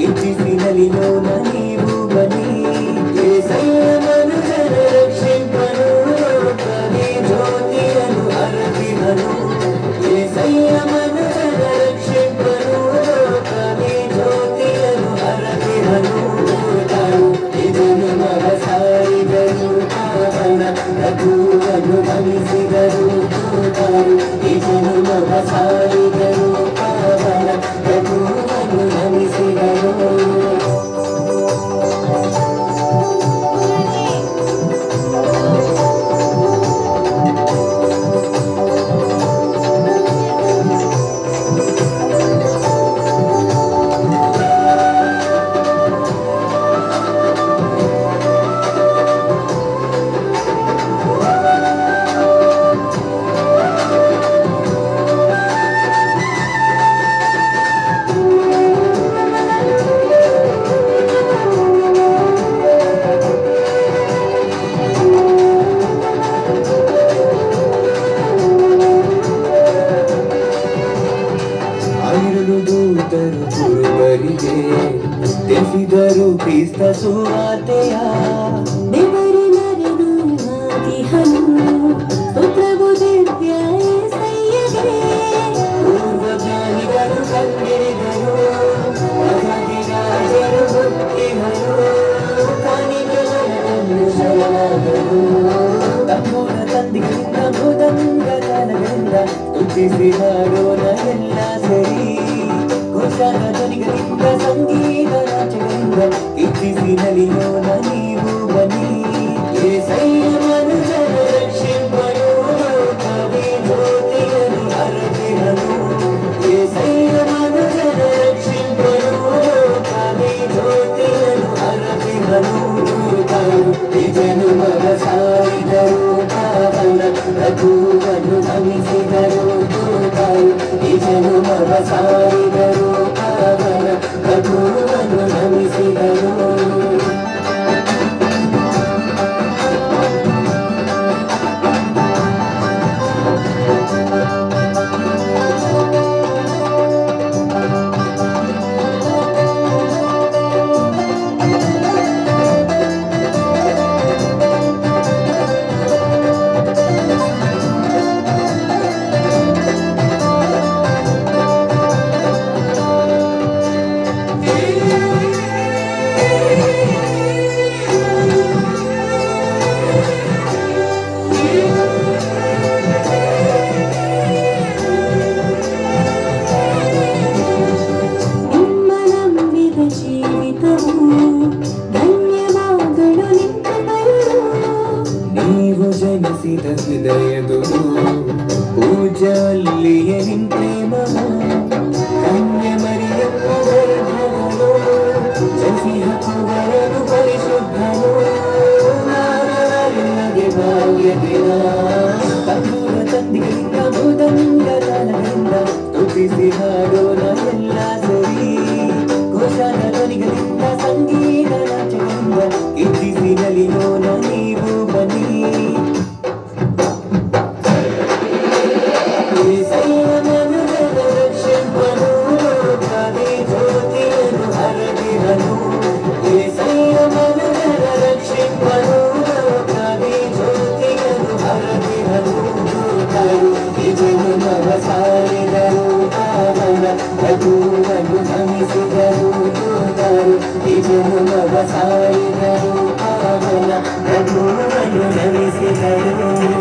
ಇಚ್ಛಿಸಿನಲಿಯೋನ ನೀವು ಬನ್ನಿ ಏಸಯ್ಯ ಮನುಜರ ರಕ್ಷಿಪನು ಕವಿ ಜ್ಯೋತಿಯನ್ನು ಅರಪಿಹನು ಏಸಯ್ಯ ಮನುಜರ ರಕ್ಷಿಪನು ಕವಿ ಜ್ಯೋತಿಯನ್ನು ಅರಪಿಹನು ಇದನ್ನು ಮಗ ಸಾರಿದರು ಪಾವನ ರಘುವನ್ನು ಗಮಿಸಿದರು ಇದನ್ನು ಮಗ ಸಾರಿದರು ಪಾವನ ರಘುವನ್ನು ಗಮಿಸಿದರು ತಿಳಿಸಿದರು ಕ್ರಿಸ್ತ ಸುವಾರ್ತೆಯ ದೇವರಿನರೆದು ಆದಿಹನು ಸ್ತೋತ್ರವು ದಿವ್ಯ యేసయ్యಗೆ ಪೂರ್ವಜ್ಞಾನಿಗಳು ಕಂಡಿರಿದರು ರಾಜರು ಹುಟ್ಟಿಹರು ಕಾಣಿಗಳನ್ನು ಶರಣಾದರು ತಂಬೂರ ತಂದಿಗಳಿಂದ ಮೃದಂಗ ತಾನಗಳಿಂದ ಸ್ತುತಿಸಿ ಹಾಡೋಣ ಎಲ್ಲ ಸರಿ ಘೋಷಾದ ಧ್ವನಿಗಳಿಂದ ಸಂಗೀತ ರಾಜ್ಯಗಳಿಂದ ಇಚ್ಛಿಸಿನಲಿಯೋನ ನೀವು ಬನ್ನಿ ಏಸಯ್ಯ ಮನುಜರ ರಕ್ಷಿಪನು ಕವಿ ಜ್ಯೋತಿಯನ್ನು ಅರಪಿಹನು ಏಸಯ್ಯ ಮನುಜರ ರಕ್ಷಿಪನು ಕವಿ ಜ್ಯೋತಿಯನ್ನು ಅರಪಿಹನು ಇದನ್ನು ಮಗ ಸಾರಿದರು ಪಾವನ ರಘುವನ್ನು ಗಮಿಸಿದರು ಇದನ್ನು ಮಗ ಸಾರಿದರು ಪಾವನ ರಘುವನ್ನು ಗಮಿಸಿದರು ಜನಿಸಿದ ಹೃದಯದುರು ಪೂಜಲ್ಲಿಯೇ ನಿಂತೇಮನು ಕನ್ಯೆ ಮರಿಯಪ್ಪ ಗರ್ಭವನು ಜನಿಸಿ ಹಕ್ಕುವರನು ಪರಿಶುದ್ಧನು ನಾರರಿಲ್ಲದೆ ಭಾಗ್ಯ ದಿನ ತಂದೂರ ತಂದಿಗಳಿಂದ ಮೃದಂಗ ತಾನಗಳಿಂದ ಸ್ತುತಿಸಿ ಹಾಡೋಣ ಎಲ್ಲ ಸರಿ ಘೋಷಾದ ಧ್ವನಿಗಳಿಂದ ಸಂಗೀತ ರಾಜ್ಯಗಳಿಂದ ಇಚ್ಛಿಸಿನಲಿಯೋನ ನೀವು ಬನ್ನಿ ಏಸಯ್ಯ ಮನುಜರ ರಕ್ಷಿಪನು ಕವಿ ಜ್ಯೋತಿಯನ್ನು ಅರಪಿಹನು ಏಸಯ್ಯ ಮನುಜರ ರಕ್ಷಿಪನು ಕವಿ ಜ್ಯೋತಿಯನ್ನು ಅರಪಿಹನು ಇದನ್ನು ಮಗ ಸಾರಿದರು ಪಾವನ ರಘುವನ್ನು ಗಮಿಸಿದರು ಇದನ್ನು ಮಗ ಸಾರಿದರು ಪಾವನ ರಘುವನ್ನು ಗಮಿಸಿದರು